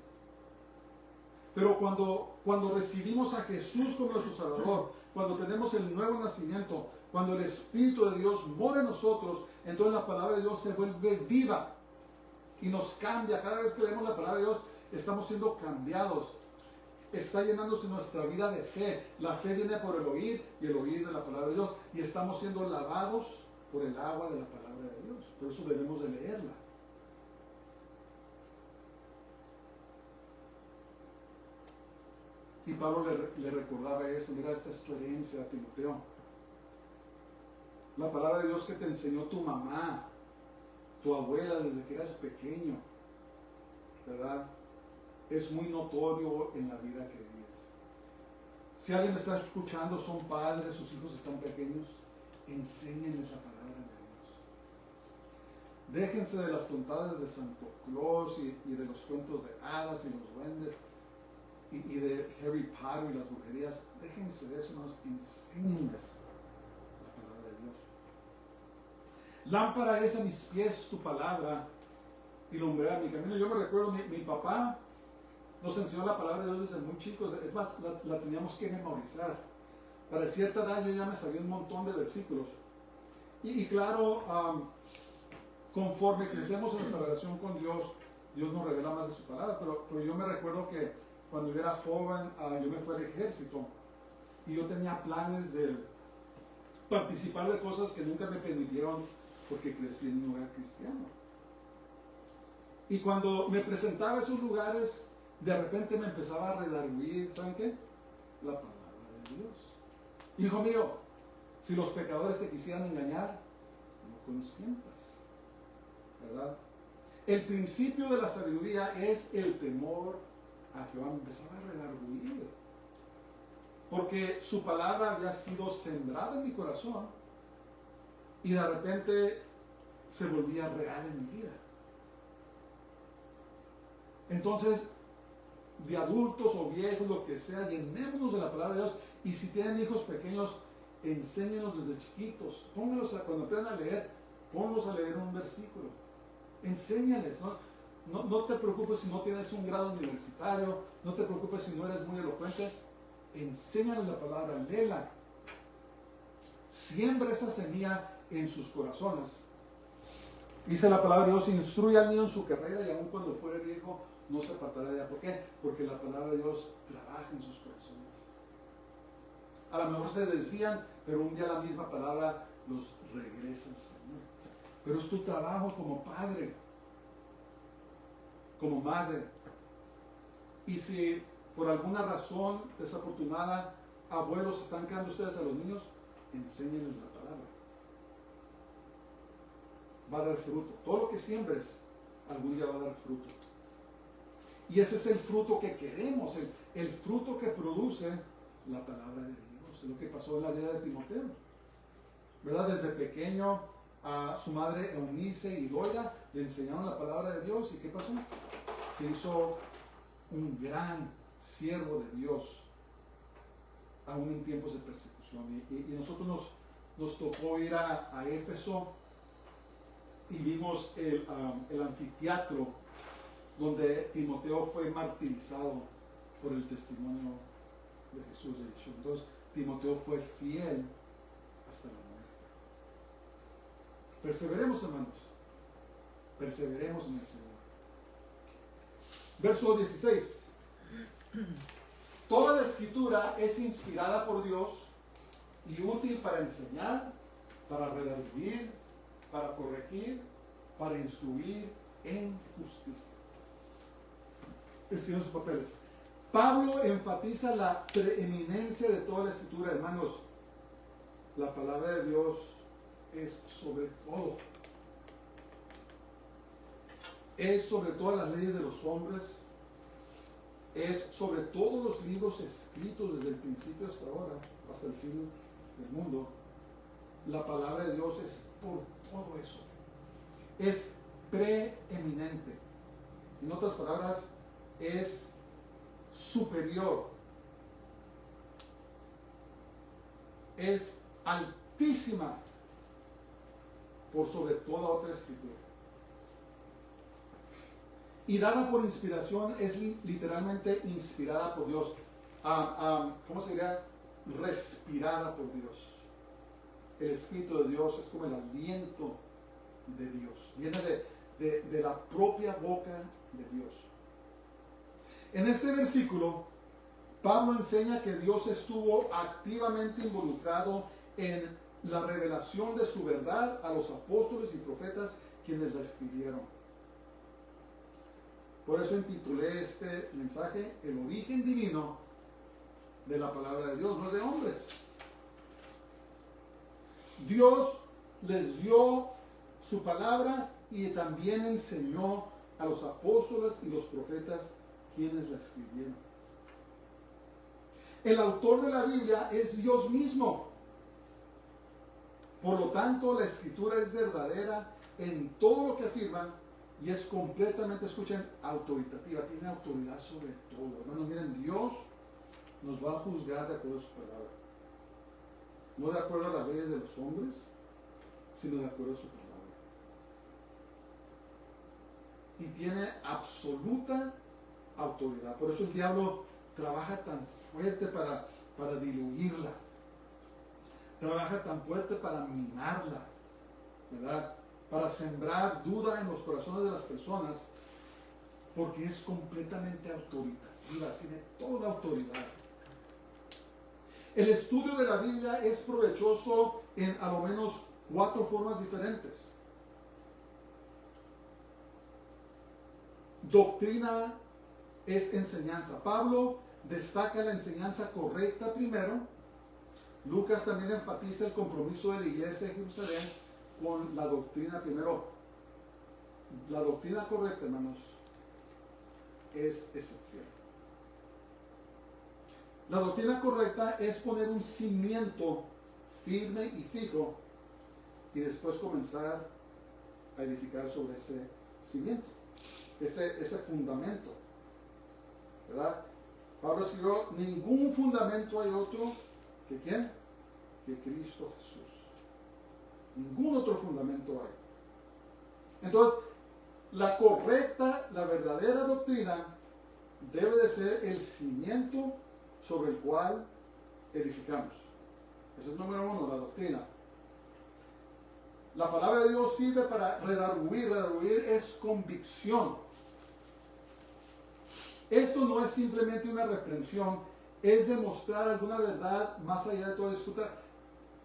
Pero cuando recibimos a Jesús como nuestro Salvador, cuando tenemos el nuevo nacimiento, cuando el Espíritu de Dios mora en nosotros, entonces la palabra de Dios se vuelve viva y nos cambia. Cada vez que leemos la palabra de Dios, estamos siendo cambiados. Está llenándose nuestra vida de fe. La fe viene por el oír y el oír de la palabra de Dios. Y estamos siendo lavados por el agua de la palabra de Dios. Por eso debemos de leerla. Y Pablo le recordaba eso. Mira, esta es tu herencia, Timoteo. La palabra de Dios que te enseñó tu mamá, tu abuela desde que eras pequeño, ¿verdad? Es muy notorio en la vida que vives. Si alguien me está escuchando, son padres, sus hijos están pequeños, enséñenles la palabra de Dios. Déjense de las tontadas de Santo Claus y de los cuentos de hadas y los duendes y de Harry Potter y las brujerías. Déjense de eso, hermanos, enséñenles la palabra de Dios. Lámpara es a mis pies tu palabra y lumbrera mi camino. Yo me recuerdo, mi papá nos enseñó la palabra de Dios desde muy chicos. Es más, la teníamos que memorizar. Para cierta edad yo ya me sabía un montón de versículos. Y claro, conforme crecemos en nuestra relación con Dios, Dios nos revela más de su palabra. Pero yo me recuerdo que cuando yo era joven, yo me fui al ejército. Y yo tenía planes de participar de cosas que nunca me permitieron porque crecí en un hogar cristiano. Y cuando me presentaba a esos lugares, de repente me empezaba a redarguir, ¿saben qué? La palabra de Dios. Hijo mío, si los pecadores te quisieran engañar, no consientas, ¿verdad? El principio de la sabiduría es el temor a Jehová. Me empezaba a redarguir, porque su palabra había sido sembrada en mi corazón y de repente se volvía real en mi vida. Entonces, de adultos o viejos, lo que sea, llenémonos de la palabra de Dios. Y si tienen hijos pequeños, enséñenlos desde chiquitos. Pónganlos cuando aprendan a leer, ponlos a leer un versículo. Enséñales, ¿no? No te preocupes si no tienes un grado universitario, no te preocupes si no eres muy elocuente. Enséñales la palabra, léela. Siembra esa semilla en sus corazones. Dice la palabra de Dios, instruye al niño en su carrera y aun cuando fuere viejo no se apartará de ella. ¿Por qué? Porque la palabra de Dios trabaja en sus corazones. A lo mejor se desvían, pero un día la misma palabra los regresa al Señor. Pero es tu trabajo como padre, como madre. Y si por alguna razón desafortunada, abuelos están creando ustedes a los niños, enséñenles la palabra. Va a dar fruto. Todo lo que siembres, algún día va a dar fruto. Y ese es el fruto que queremos, el fruto que produce la palabra de Dios. Es lo que pasó en la vida de Timoteo. ¿Verdad? Desde pequeño a su madre Eunice y Loida le enseñaron la palabra de Dios. ¿Y qué pasó? Se hizo un gran siervo de Dios, aún en tiempos de persecución. Y nosotros nos tocó ir a Éfeso y vimos el anfiteatro donde Timoteo fue martirizado por el testimonio de Jesús de Yeshua. Entonces Timoteo fue fiel hasta la muerte. Perseveremos, hermanos, perseveremos en el Señor. Verso 16. Toda la escritura es inspirada por Dios y útil para enseñar, para redarguir, para corregir, para instruir en justicia. Escriben sus papeles. Pablo enfatiza la preeminencia de toda la escritura, hermanos. La palabra de Dios es sobre todo. Es sobre todas las leyes de los hombres. Es sobre todos los libros escritos desde el principio hasta ahora, hasta el fin del mundo. La palabra de Dios es por todo eso. Es preeminente. En otras palabras, es superior. Es altísima por sobre toda otra escritura. Y dada por inspiración, es literalmente inspirada por Dios. ¿Cómo se diría? Respirada por Dios. El Espíritu de Dios es como el aliento de Dios. Viene de la propia boca de Dios. En este versículo, Pablo enseña que Dios estuvo activamente involucrado en la revelación de su verdad a los apóstoles y profetas quienes la escribieron. Por eso intitulé este mensaje El origen divino de la palabra de Dios, no es de hombres. Dios les dio su palabra y también enseñó a los apóstoles y los profetas quienes la escribieron. El autor de la Biblia es Dios mismo. Por lo tanto, la escritura es verdadera en todo lo que afirma y es completamente, escuchen, autoritativa. Tiene autoridad sobre todo. Hermanos, miren, Dios nos va a juzgar de acuerdo a su palabra. No de acuerdo a las leyes de los hombres, sino de acuerdo a su palabra. Y tiene absoluta autoridad. Por eso el diablo trabaja tan fuerte para diluirla. Trabaja tan fuerte para minarla, ¿verdad? Para sembrar duda en los corazones de las personas, porque es completamente autoritativa, tiene toda autoridad. El estudio de la Biblia es provechoso en a lo menos 4 formas diferentes. Doctrina es enseñanza. Pablo destaca la enseñanza correcta primero. Lucas también enfatiza el compromiso de la iglesia de Jerusalén con la doctrina primero. La doctrina correcta, hermanos, es esencial. La doctrina correcta es poner un cimiento firme y fijo y después comenzar a edificar sobre ese cimiento, ese fundamento, ¿verdad? Pablo escribió, ningún fundamento hay otro que ¿quién? Que Cristo Jesús. Ningún otro fundamento hay. Entonces, la correcta, la verdadera doctrina debe de ser el cimiento sobre el cual edificamos. Ese es el número 1, la doctrina. La palabra de Dios sirve para redarguir. Redarguir es convicción. Esto no es simplemente una reprensión, es demostrar alguna verdad más allá de toda disputa.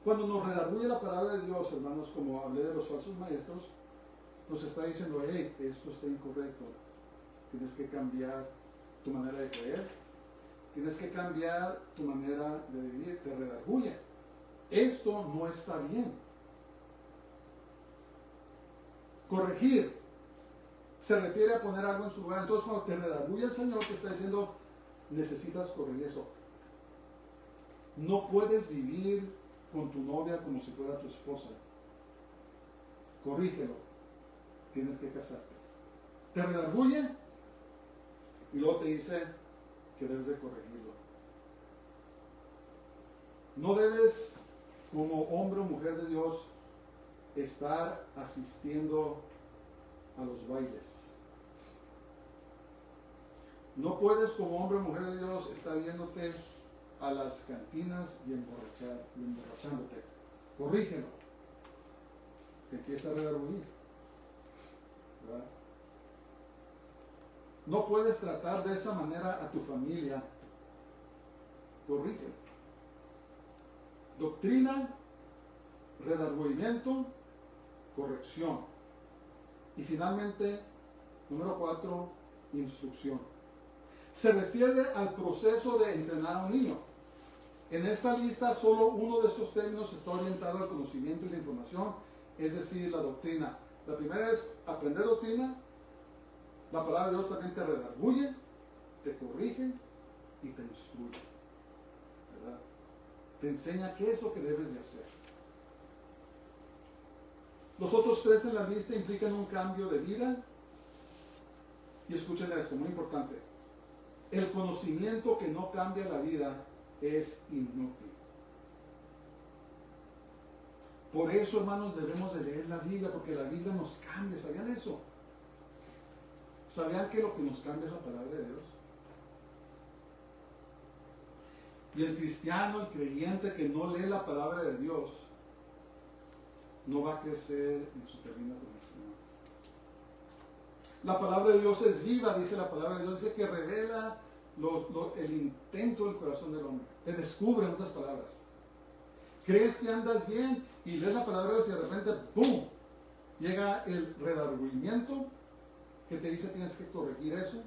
Cuando nos redarguye la palabra de Dios, hermanos, como hablé de los falsos maestros, nos está diciendo, hey, esto está incorrecto. Tienes que cambiar tu manera de creer. Tienes que cambiar tu manera de vivir. Te redarguye. Esto no está bien. Corregir se refiere a poner algo en su lugar. Entonces, cuando te redarguye el Señor, te está diciendo, necesitas corregir eso. No puedes vivir con tu novia como si fuera tu esposa. Corrígelo. Tienes que casarte. Te redarguye y luego te dice que debes de corregirlo. No debes, como hombre o mujer de Dios, estar asistiendo a los bailes. No puedes, como hombre o mujer de Dios, estar viéndote a las cantinas y emborrachándote. Corrígelo. Te empieza a redarguir. ¿Verdad? No puedes tratar de esa manera a tu familia. Corrígelo. Doctrina, redargüimiento, corrección. Y finalmente, número 4, instrucción. Se refiere al proceso de entrenar a un niño. En esta lista, solo uno de estos términos está orientado al conocimiento y la información, es decir, la doctrina. La primera es aprender doctrina. La palabra de Dios también te redarguye, te corrige y te instruye. ¿Verdad? Te enseña qué es lo que debes de hacer. Los otros 3 en la lista implican un cambio de vida. Y escuchen esto, muy importante. El conocimiento que no cambia la vida es inútil. Por eso, hermanos, debemos de leer la Biblia, porque la Biblia nos cambia. ¿Sabían eso? ¿Sabían que lo que nos cambia es la palabra de Dios? Y el cristiano, el creyente que no lee la palabra de Dios, no va a crecer en su camino con el Señor. La palabra de Dios es viva, dice la palabra de Dios, dice que revela el intento del corazón del hombre. Te descubre en otras palabras. Crees que andas bien y lees la palabra de Dios y de repente, ¡pum!, llega el redargüimiento que te dice tienes que corregir eso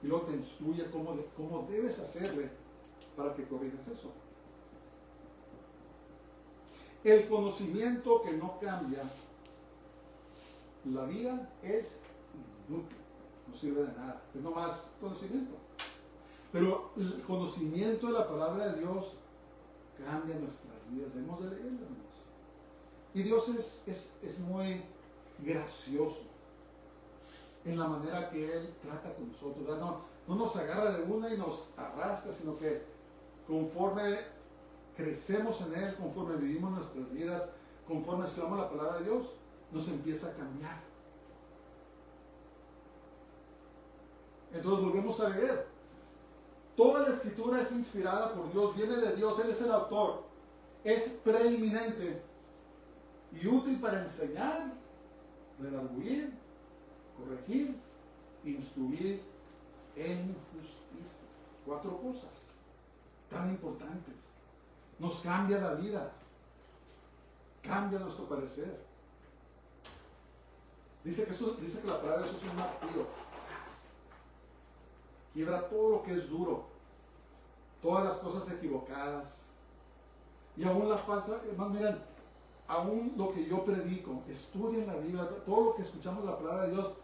y luego te instruye cómo debes hacerle para que corrijas eso. El conocimiento que no cambia la vida es inútil, no sirve de nada, es nomás conocimiento. Pero el conocimiento de la palabra de Dios cambia nuestras vidas, debemos de leerla, hermanos. Y Dios es muy gracioso en la manera que Él trata con nosotros. No nos agarra de una y nos arrastra, sino que conforme crecemos en Él, conforme vivimos nuestras vidas, conforme estudiamos la palabra de Dios, nos empieza a cambiar. Entonces volvemos a leer. Toda la escritura es inspirada por Dios, viene de Dios, Él es el autor, es preeminente y útil para enseñar, redarguir, corregir, instruir en justicia. 4 cosas tan importantes. Nos cambia la vida, cambia nuestro parecer. Dice que la palabra de Dios es un martillo. Quiebra todo lo que es duro, todas las cosas equivocadas y aún la falsa. Miren, aún lo que yo predico, estudien la Biblia, todo lo que escuchamos de la palabra de Dios,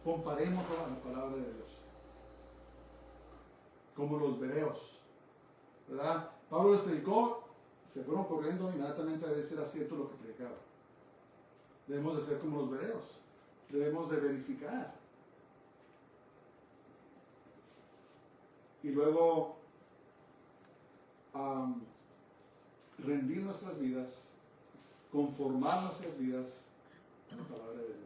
comparemos con la palabra de Dios. Como los bereos, ¿verdad? Pablo les predicó, se fueron corriendo inmediatamente a ver si era cierto lo que predicaba. Debemos de ser como los bereos, debemos de verificar. Y luego rendir nuestras vidas, conformar nuestras vidas a la palabra de Dios.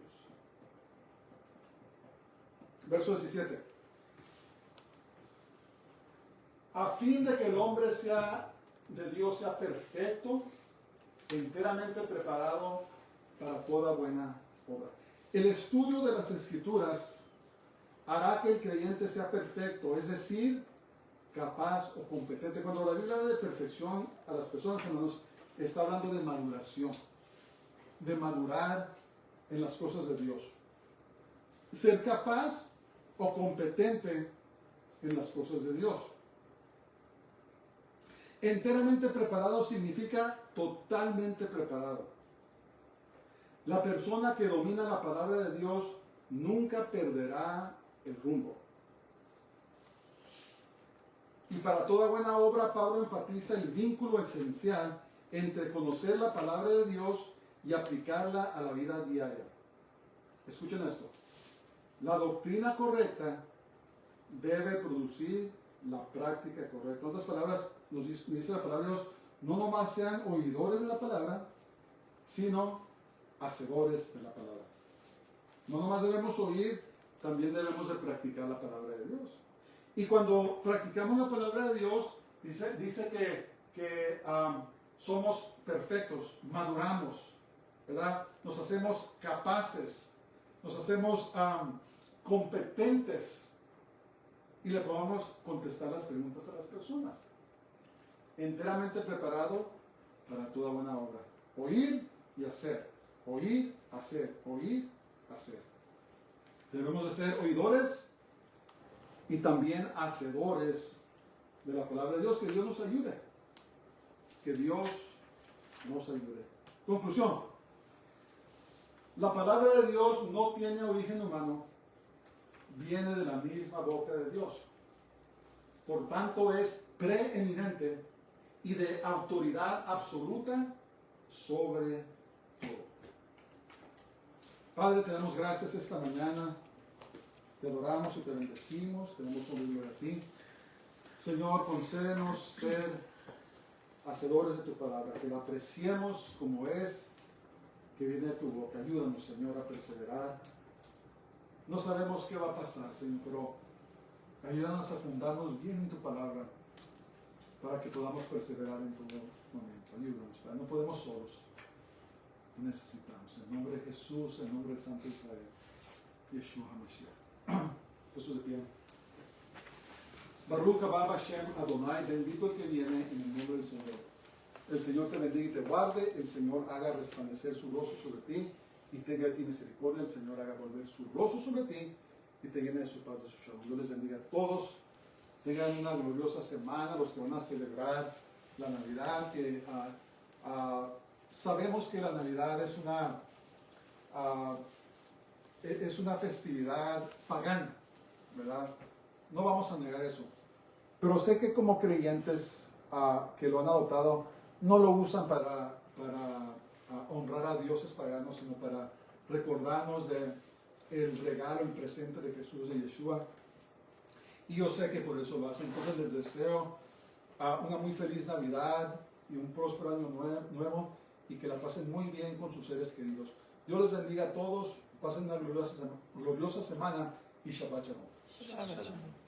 Verso 17. A fin de que el hombre de Dios sea perfecto, enteramente preparado para toda buena obra. El estudio de las Escrituras hará que el creyente sea perfecto, es decir, capaz o competente. Cuando la Biblia habla de perfección a las personas, hermanos, está hablando de maduración, de madurar en las cosas de Dios. Ser capaz o competente en las cosas de Dios. Enteramente preparado significa totalmente preparado. La persona que domina la palabra de Dios nunca perderá el rumbo. Y para toda buena obra, Pablo enfatiza el vínculo esencial entre conocer la palabra de Dios y aplicarla a la vida diaria. Escuchen esto. La doctrina correcta debe producir la práctica correcta. En otras palabras, nos dice la palabra de Dios, no nomás sean oidores de la palabra, sino hacedores de la palabra. No nomás debemos oír, también debemos de practicar la palabra de Dios. Y cuando practicamos la palabra de Dios, dice que somos perfectos, maduramos, ¿verdad? Nos hacemos capaces, nos hacemos competentes y le podemos contestar las preguntas a las personas. Enteramente preparado para toda buena obra. Oír y hacer. Oír, hacer. Oír, hacer. Debemos de ser oidores y también hacedores de la palabra de Dios. Que Dios nos ayude. Que Dios nos ayude. Conclusión. La palabra de Dios no tiene origen humano. Viene de la misma boca de Dios. Por tanto, es preeminente y de autoridad absoluta sobre todo. Padre, te damos gracias esta mañana. Te adoramos y te bendecimos. Te damos gloria a ti. Señor, concédenos ser hacedores de tu palabra, que la apreciemos como es, que viene de tu boca. Ayúdanos, Señor, a perseverar. No sabemos qué va a pasar, Señor, pero ayúdanos a fundarnos bien en tu palabra para que podamos perseverar en todo momento. Ayúdanos, Padre. No podemos solos. Te necesitamos. En nombre de Jesús, en nombre del Santo Israel. Yeshua HaMashiach. Jesús de pie. Baruch haba Hashem Adonai. Bendito el que viene en el nombre del Señor. El Señor te bendiga y te guarde. El Señor haga resplandecer su rostro sobre ti y tenga de ti misericordia. El Señor haga volver su rostro sobre ti y te llene de su paz, de su shalom. Dios les bendiga a todos. Tengan una gloriosa semana, los que van a celebrar la Navidad, que sabemos que la Navidad es una festividad pagana, ¿verdad? No vamos a negar eso. Pero sé que como creyentes que lo han adoptado, no lo usan para honrar a dioses paganos, sino para recordarnos del regalo y presente de Jesús, de Yeshua. Y yo sé que por eso lo hacen. Entonces les deseo una muy feliz Navidad y un próspero año nuevo y que la pasen muy bien con sus seres queridos. Dios les bendiga a todos. Pasen una gloriosa semana y Shabbat Shalom. Shabbat Shalom.